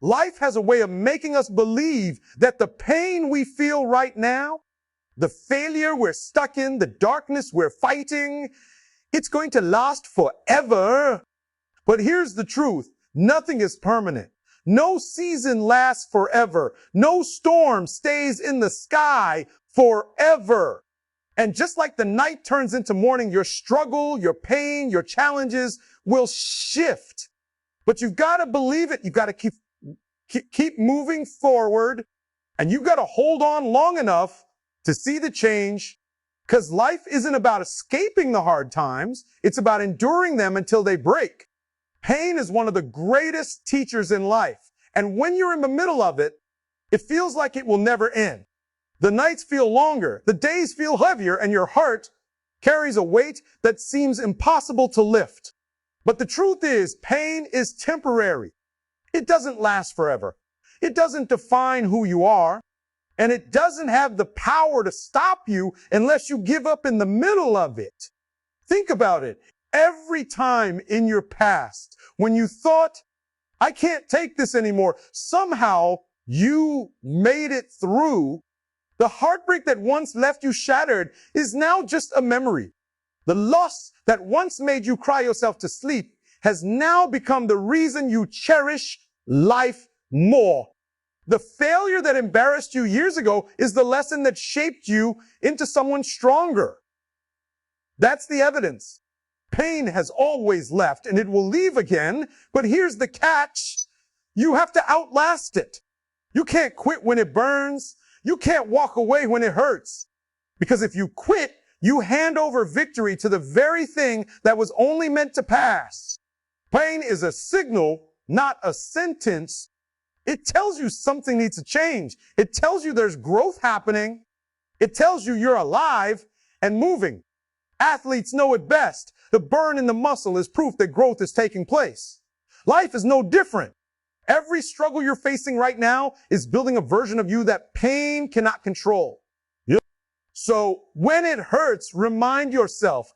Life has a way of making us believe that the pain we feel right now, the failure we're stuck in, the darkness we're fighting, it's going to last forever. But here's the truth. Nothing is permanent. No season lasts forever. No storm stays in the sky forever. And just like the night turns into morning, your struggle, your pain, your challenges will shift. But you've got to believe it. You've got to keep moving forward, and you've got to hold on long enough to see the change, because life isn't about escaping the hard times. It's about enduring them until they break. Pain is one of the greatest teachers in life. And when you're in the middle of it, it feels like it will never end. The nights feel longer, the days feel heavier, and your heart carries a weight that seems impossible to lift. But the truth is, pain is temporary. It doesn't last forever. It doesn't define who you are, and it doesn't have the power to stop you unless you give up in the middle of it. Think about it. Every time in your past when you thought, I can't take this anymore, somehow you made it through, the heartbreak that once left you shattered is now just a memory. The loss that once made you cry yourself to sleep has now become the reason you cherish life more. The failure that embarrassed you years ago is the lesson that shaped you into someone stronger. That's the evidence. Pain has always left, and it will leave again, but here's the catch. You have to outlast it. You can't quit when it burns. You can't walk away when it hurts. Because if you quit, you hand over victory to the very thing that was only meant to pass. Pain is a signal, not a sentence. It tells you something needs to change. It tells you there's growth happening. It tells you you're alive and moving. Athletes know it best. The burn in the muscle is proof that growth is taking place. Life is no different. Every struggle you're facing right now is building a version of you that pain cannot control. So when it hurts, remind yourself,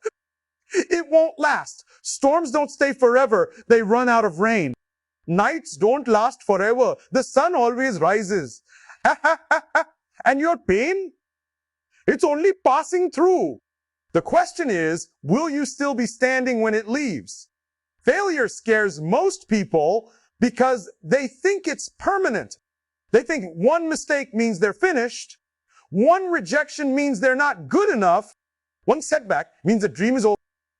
it won't last. Storms don't stay forever. They run out of rain. Nights don't last forever. The sun always rises. And your pain? It's only passing through. The question is, will you still be standing when it leaves? Failure scares most people because they think it's permanent. They think one mistake means they're finished. One rejection means they're not good enough. One setback means the dream is over.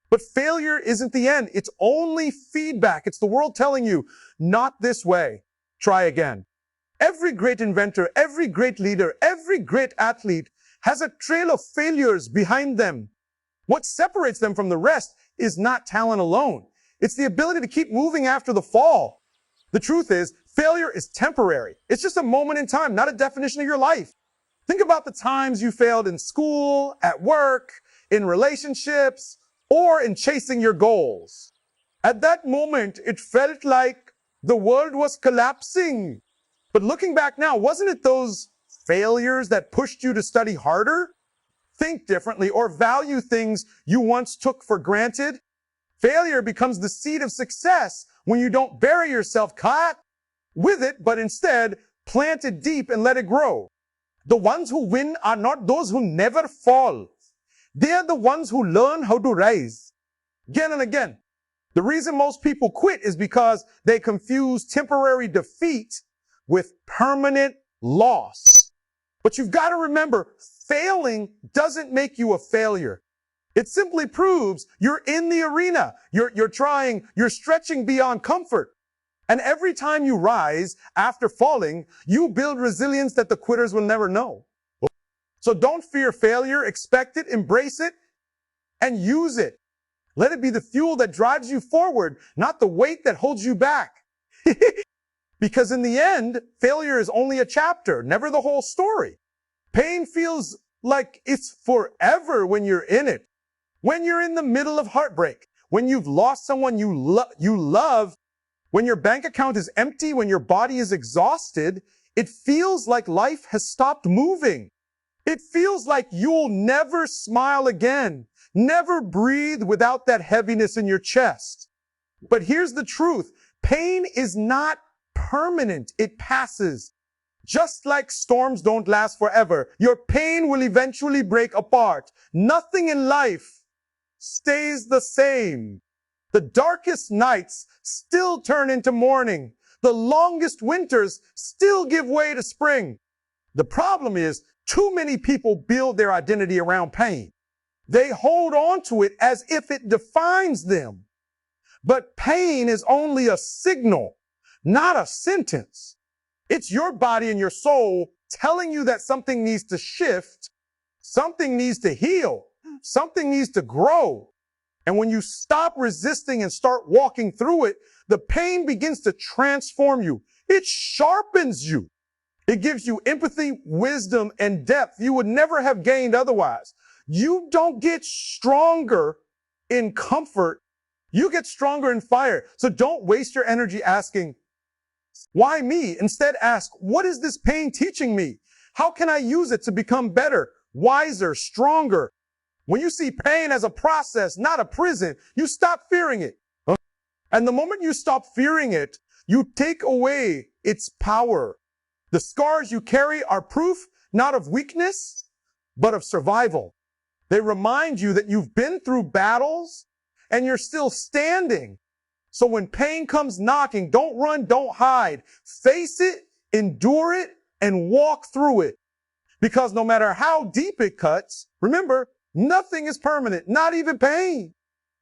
But failure isn't the end. It's only feedback. It's the world telling you, not this way. Try again. Every great inventor, every great leader, every great athlete has a trail of failures behind them. What separates them from the rest is not talent alone. It's the ability to keep moving after the fall. The truth is, failure is temporary. It's just a moment in time, not a definition of your life. Think about the times you failed in school, at work, in relationships, or in chasing your goals. At that moment, it felt like the world was collapsing. But looking back now, wasn't it those failures that pushed you to study harder, think differently, or value things you once took for granted? Failure becomes the seed of success when you don't bury yourself caught with it, but instead plant it deep and let it grow. The ones who win are not those who never fall. They are the ones who learn how to rise again and again. The reason most people quit is because they confuse temporary defeat with permanent loss. But you've got to remember, failing doesn't make you a failure. It simply proves you're in the arena. You're trying, you're stretching beyond comfort. And every time you rise after falling, you build resilience that the quitters will never know. So don't fear failure, expect it, embrace it, and use it. Let it be the fuel that drives you forward, not the weight that holds you back. Because in the end, failure is only a chapter, never the whole story. Pain feels like it's forever when you're in it. When you're in the middle of heartbreak, when you've lost someone you love, when your bank account is empty, when your body is exhausted, it feels like life has stopped moving. It feels like you'll never smile again, never breathe without that heaviness in your chest. But here's the truth. Pain is not permanent. It passes. Just like storms don't last forever, your pain will eventually break apart. Nothing in life stays the same. The darkest nights still turn into morning. The longest winters still give way to spring. The problem is, too many people build their identity around pain. They hold on to it as if it defines them. But pain is only a signal, not a sentence. It's your body and your soul telling you that something needs to shift, something needs to heal, something needs to grow. And when you stop resisting and start walking through it, the pain begins to transform you. It sharpens you. It gives you empathy, wisdom, and depth you would never have gained otherwise. You don't get stronger in comfort. You get stronger in fire. So don't waste your energy asking, why me? Instead ask, what is this pain teaching me? How can I use it to become better, wiser, stronger? When you see pain as a process, not a prison, you stop fearing it. And the moment you stop fearing it, you take away its power. The scars you carry are proof not of weakness, but of survival. They remind you that you've been through battles and you're still standing. So when pain comes knocking, don't run, don't hide. Face it, endure it, and walk through it. Because no matter how deep it cuts, remember, nothing is permanent, not even pain.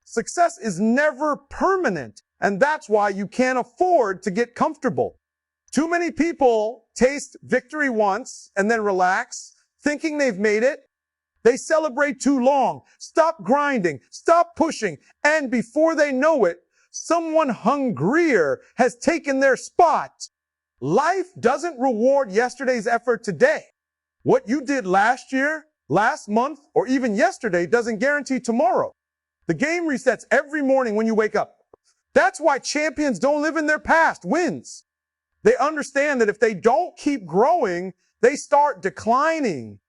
Success is never permanent, and that's why you can't afford to get comfortable. Too many people taste victory once and then relax, thinking they've made it. They celebrate too long, stop grinding, stop pushing, and before they know it, someone hungrier has taken their spot. Life doesn't reward yesterday's effort today. What you did last year, last month, or even yesterday doesn't guarantee tomorrow. The game resets every morning when you wake up. That's why champions don't live in their past wins. They understand that if they don't keep growing, they start declining.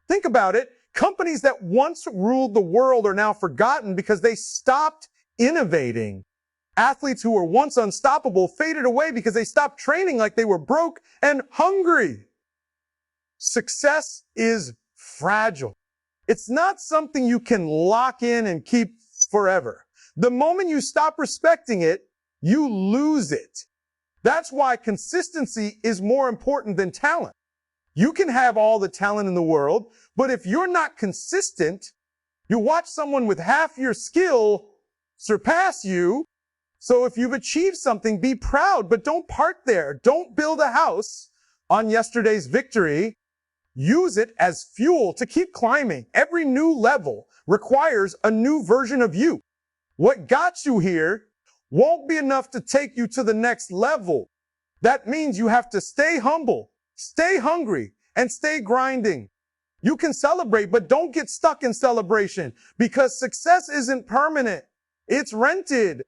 Think about it. Companies that once ruled the world are now forgotten because they stopped innovating. Athletes who were once unstoppable faded away because they stopped training like they were broke and hungry. Success is fragile. It's not something you can lock in and keep forever. The moment you stop respecting it, you lose it. That's why consistency is more important than talent. You can have all the talent in the world, but if you're not consistent, you watch someone with half your skill surpass you. So if you've achieved something, be proud, but don't park there. Don't build a house on yesterday's victory. Use it as fuel to keep climbing. Every new level requires a new version of you. What got you here won't be enough to take you to the next level. That means you have to stay humble, stay hungry, and stay grinding. You can celebrate, but don't get stuck in celebration because success isn't permanent. It's rented.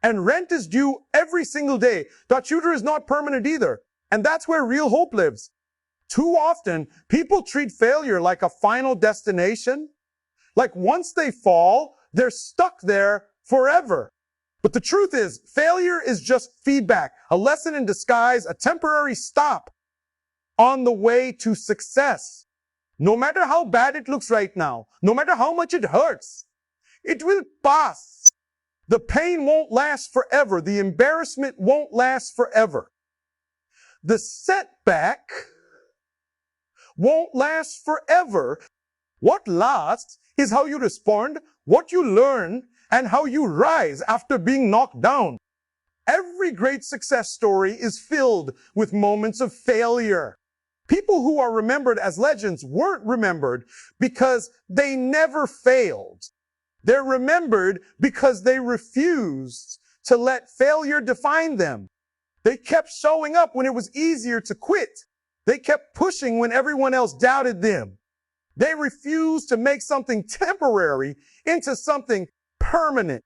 And rent is due every single day. That tutor is not permanent either. And that's where real hope lives. Too often, people treat failure like a final destination. Like once they fall, they're stuck there forever. But the truth is, failure is just feedback, a lesson in disguise, a temporary stop on the way to success. No matter how bad it looks right now, no matter how much it hurts, it will pass. The pain won't last forever. The embarrassment won't last forever. The setback won't last forever. What lasts is how you respond, what you learn, and how you rise after being knocked down. Every great success story is filled with moments of failure. People who are remembered as legends weren't remembered because they never failed. They're remembered because they refused to let failure define them. They kept showing up when it was easier to quit. They kept pushing when everyone else doubted them. They refused to make something temporary into something permanent.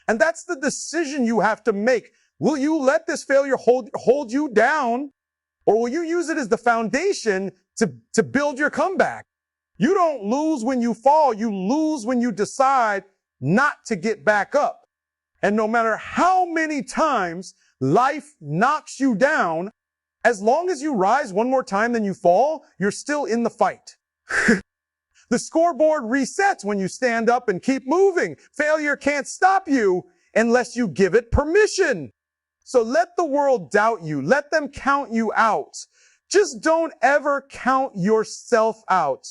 And that's the decision you have to make. Will you let this failure hold you down, or will you use it as the foundation to build your comeback? You don't lose when you fall. You lose when you decide not to get back up. And no matter how many times life knocks you down, as long as you rise one more time than you fall, you're still in the fight. The scoreboard resets when you stand up and keep moving. Failure can't stop you unless you give it permission. So let the world doubt you. Let them count you out. Just don't ever count yourself out.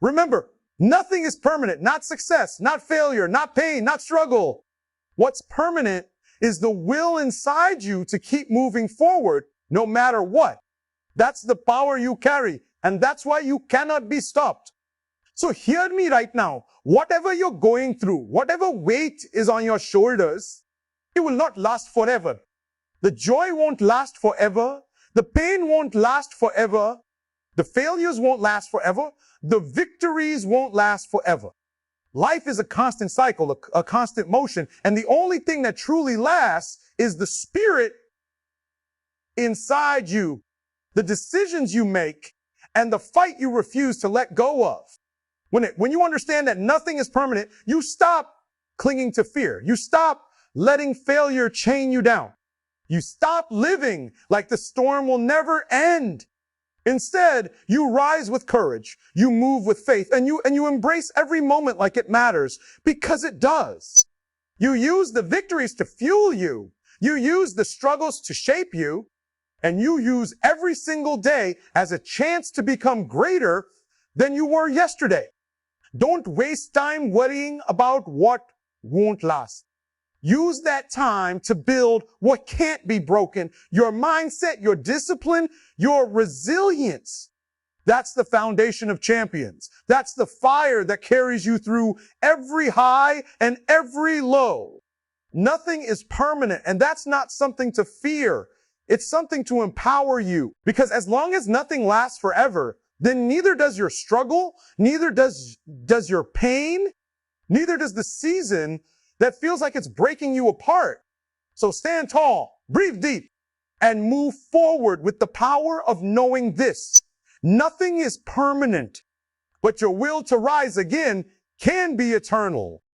Remember, nothing is permanent. Not success, not failure, not pain, not struggle. What's permanent is the will inside you to keep moving forward no matter what. That's the power you carry, and that's why you cannot be stopped. So hear me right now. Whatever you're going through, whatever weight is on your shoulders, it will not last forever. The joy won't last forever. The pain won't last forever. The failures won't last forever. The victories won't last forever. Life is a constant cycle, a constant motion, and the only thing that truly lasts is the spirit inside you, the decisions you make, and the fight you refuse to let go of. When you understand that nothing is permanent, you stop clinging to fear. You stop letting failure chain you down. You stop living like the storm will never end. Instead, you rise with courage, you move with faith, and you embrace every moment like it matters, because it does. You use the victories to fuel you. You use the struggles to shape you, and you use every single day as a chance to become greater than you were yesterday. Don't waste time worrying about what won't last. Use that time to build what can't be broken, your mindset, your discipline, your resilience. That's the foundation of champions. That's the fire that carries you through every high and every low. Nothing is permanent, and that's not something to fear. It's something to empower you, because as long as nothing lasts forever, then neither does your struggle, neither does your pain, neither does the season that feels like it's breaking you apart. So stand tall, breathe deep, and move forward with the power of knowing this. Nothing is permanent, but your will to rise again can be eternal.